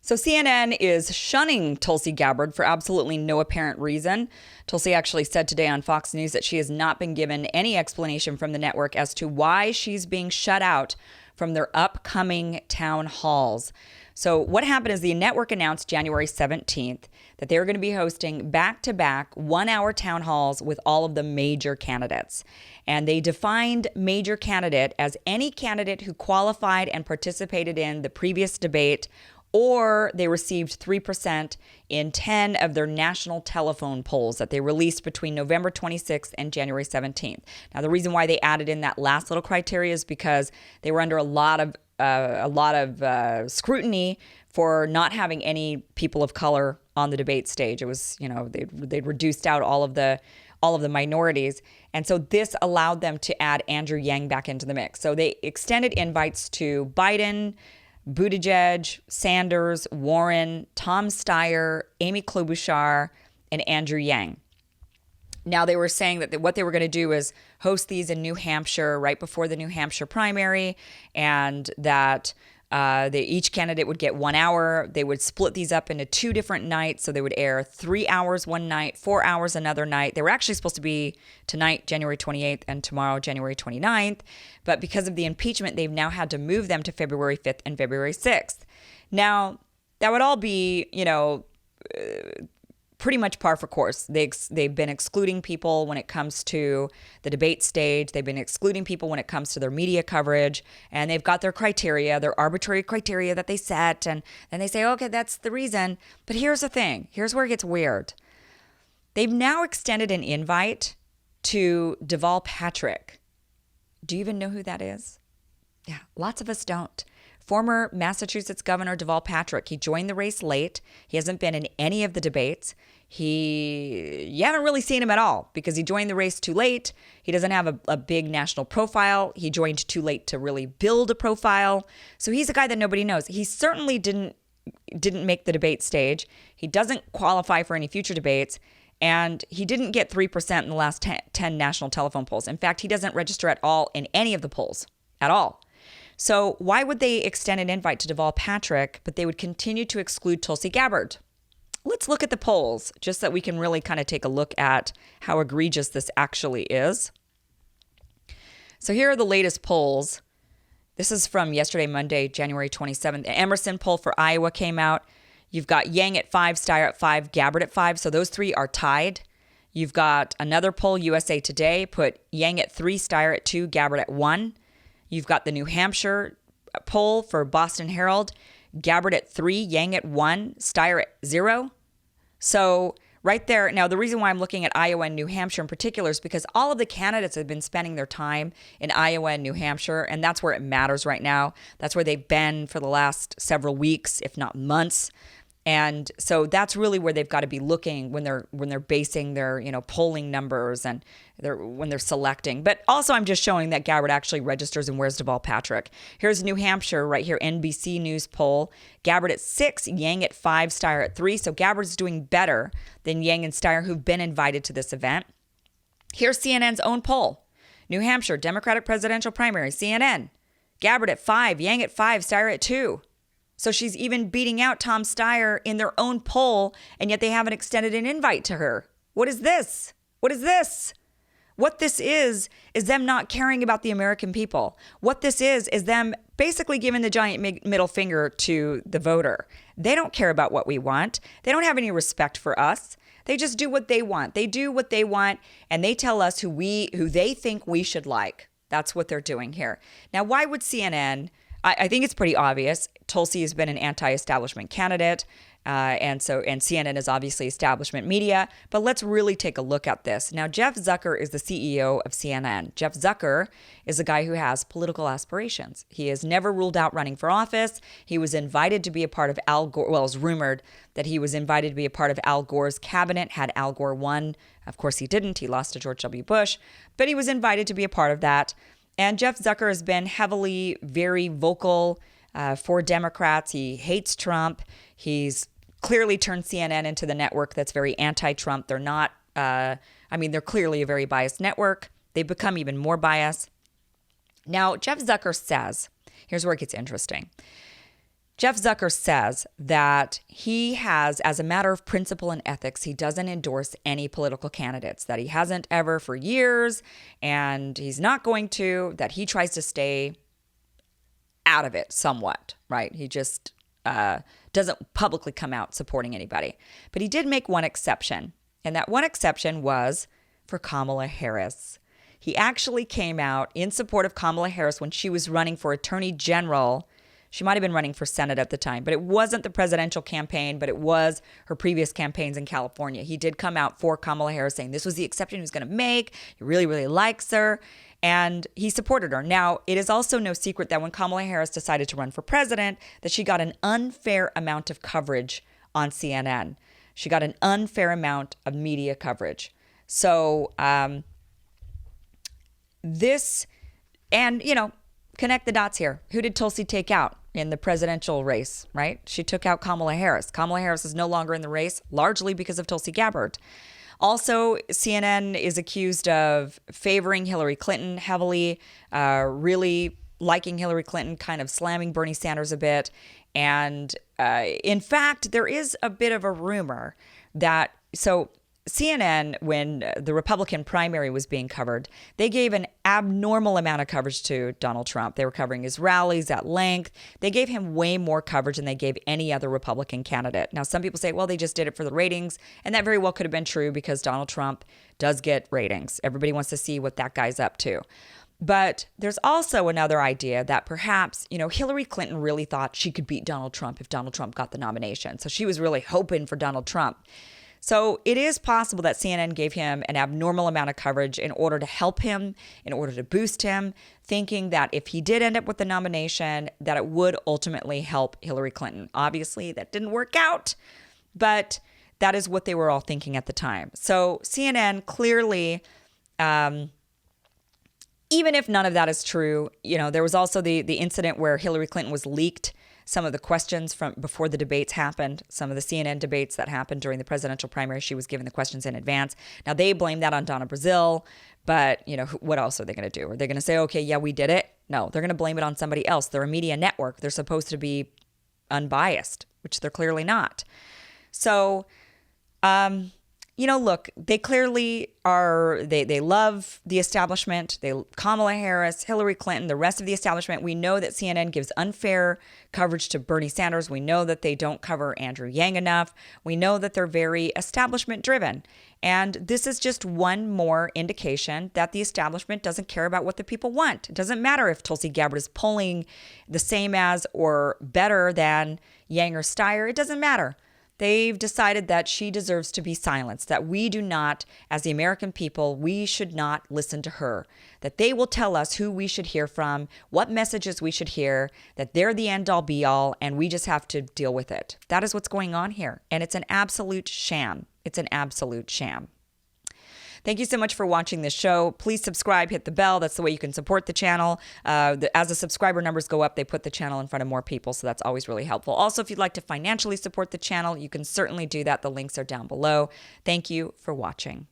So CNN is shunning Tulsi Gabbard for absolutely no apparent reason. Tulsi actually said today on Fox News that she has not been given any explanation from the network as to why she's being shut out from their upcoming town halls. So what happened is the network announced January 17th that they were going to be hosting back-to-back 1-hour town halls with all of the major candidates. And they defined major candidate as any candidate who qualified and participated in the previous debate, or they received 3% in 10 of their national telephone polls that they released between November 26th and January 17th. Now, the reason why they added in that last little criteria is because they were under a lot of scrutiny for not having any people of color on the debate stage. It was, they'd reduced out all of the minorities. And so this allowed them to add Andrew Yang back into the mix. So they extended invites to Biden, Buttigieg, Sanders, Warren, Tom Steyer, Amy Klobuchar, and Andrew Yang. Now, they were saying that what they were going to do is host these in New Hampshire right before the New Hampshire primary, and that each candidate would get 1 hour. They would split these up into 2 different nights. So they would air 3 hours one night, 4 hours another night. They were actually supposed to be tonight, January 28th, and tomorrow, January 29th. But because of the impeachment, they've now had to move them to February 5th and February 6th. Now, that would all be, pretty much par for course. They've been excluding people when it comes to the debate stage. They've been excluding people when it comes to their media coverage. And they've got their criteria, their arbitrary criteria that they set. And then they say, okay, that's the reason. But here's the thing. Here's where it gets weird. They've now extended an invite to Deval Patrick. Do you even know who that is? Yeah, lots of us don't. Former Massachusetts Governor Deval Patrick. He joined the race late. He hasn't been in any of the debates. You haven't really seen him at all because he joined the race too late. He doesn't have a big national profile. He joined too late to really build a profile. So he's a guy that nobody knows. He certainly didn't make the debate stage. He doesn't qualify for any future debates. And he didn't get 3% in the last 10 national telephone polls. In fact, he doesn't register at all in any of the polls at all. So why would they extend an invite to Deval Patrick, but they would continue to exclude Tulsi Gabbard? Let's look at the polls just so that we can really kind of take a look at how egregious this actually is. So here are the latest polls. This is from yesterday, Monday, January 27th. The Emerson poll for Iowa came out. You've got Yang at 5, Steyer at 5, Gabbard at 5. So those 3 are tied. You've got another poll, USA Today, put Yang at 3, Steyer at 2, Gabbard at 1. You've got the New Hampshire poll for Boston Herald, Gabbard at 3, Yang at 1, Steyer at 0. So right there, now the reason why I'm looking at Iowa and New Hampshire in particular is because all of the candidates have been spending their time in Iowa and New Hampshire, and that's where it matters right now. That's where they've been for the last several weeks, if not months. And so that's really where they've got to be looking when they're basing their polling numbers and when they're selecting. But also I'm just showing that Gabbard actually registers and where's Deval Patrick. Here's New Hampshire right here, NBC News poll. Gabbard at 6, Yang at 5, Steyer at 3. So Gabbard's doing better than Yang and Steyer, who've been invited to this event. Here's CNN's own poll. New Hampshire Democratic presidential primary, CNN. Gabbard at 5, Yang at 5, Steyer at 2. So she's even beating out Tom Steyer in their own poll, and yet they haven't extended an invite to her. What is this? What is this? What this is them not caring about the American people. What this is them basically giving the giant middle finger to the voter. They don't care about what we want. They don't have any respect for us. They just do what they want. They do what they want, and they tell us who they think we should like. That's what they're doing here. Now, why would CNN... I think it's pretty obvious. Tulsi has been an anti-establishment candidate, and CNN is obviously establishment media. But let's really take a look at this. Now, Jeff Zucker is the CEO of CNN. Jeff Zucker is a guy who has political aspirations. He has never ruled out running for office. He was invited to be a part of Al Gore. Well, it was rumored that he was invited to be a part of Al Gore's cabinet had Al Gore won. Of course, he didn't. He lost to George W. Bush. But he was invited to be a part of that. And Jeff Zucker has been heavily, very vocal for Democrats. He hates Trump. He's clearly turned CNN into the network that's very anti-Trump. They're not, they're clearly a very biased network. They've become even more biased. Now, Jeff Zucker says, here's where it gets interesting. Jeff Zucker says that he has, as a matter of principle and ethics, he doesn't endorse any political candidates, that he hasn't ever for years, and he's not going to, that he tries to stay out of it somewhat, right? He just doesn't publicly come out supporting anybody. But he did make one exception, and that one exception was for Kamala Harris. He actually came out in support of Kamala Harris when she was running for Attorney General. She might have been running for Senate at the time, but it wasn't the presidential campaign, but it was her previous campaigns in California. He did come out for Kamala Harris saying this was the exception he was going to make. He really, really likes her, and he supported her. Now, it is also no secret that when Kamala Harris decided to run for president, that she got an unfair amount of coverage on CNN. She got an unfair amount of media coverage. So this, and, you know, connect the dots here. Who did Tulsi take out in the presidential race, right? She took out Kamala Harris. Kamala Harris is no longer in the race, largely because of Tulsi Gabbard. Also, CNN is accused of favoring Hillary Clinton heavily, really liking Hillary Clinton, kind of slamming Bernie Sanders a bit. And in fact, there is a bit of a rumor that, so CNN, when the Republican primary was being covered, they gave an abnormal amount of coverage to Donald Trump. They were covering his rallies at length. They gave him way more coverage than they gave any other Republican candidate. Now, some people say, well, they just did it for the ratings. And that very well could have been true because Donald Trump does get ratings. Everybody wants to see what that guy's up to. But there's also another idea that perhaps, you know, Hillary Clinton really thought she could beat Donald Trump if Donald Trump got the nomination. So she was really hoping for Donald Trump. So it is possible that CNN gave him an abnormal amount of coverage in order to help him, in order to boost him, thinking that if he did end up with the nomination, that it would ultimately help Hillary Clinton. Obviously, that didn't work out, but that is what they were all thinking at the time. So CNN clearly, even if none of that is true, you know, there was also the incident where Hillary Clinton was leaked some of the questions from before the debates happened, some of the CNN debates that happened during the presidential primary. She was given the questions in advance. Now, they blame that on Donna Brazile, but, you know, what else are they going to do? Are they going to say, okay, yeah, we did it? No, they're going to blame it on somebody else. They're a media network. They're supposed to be unbiased, which they're clearly not. So, you know, look, they clearly are, they love the establishment. Kamala Harris, Hillary Clinton, the rest of the establishment. We know that CNN gives unfair coverage to Bernie Sanders. We know that they don't cover Andrew Yang enough. We know that they're very establishment driven. And this is just one more indication that the establishment doesn't care about what the people want. It doesn't matter if Tulsi Gabbard is polling the same as or better than Yang or Steyer. It doesn't matter. They've decided that she deserves to be silenced, that we do not, as the American people, we should not listen to her, that they will tell us who we should hear from, what messages we should hear, that they're the end-all be-all, and we just have to deal with it. That is what's going on here, and it's an absolute sham. It's an absolute sham. Thank you so much for watching this show. Please subscribe, hit the bell. That's the way you can support the channel. As the subscriber numbers go up, they put the channel in front of more people, so that's always really helpful. Also, if you'd like to financially support the channel, you can certainly do that. The links are down below. Thank you for watching.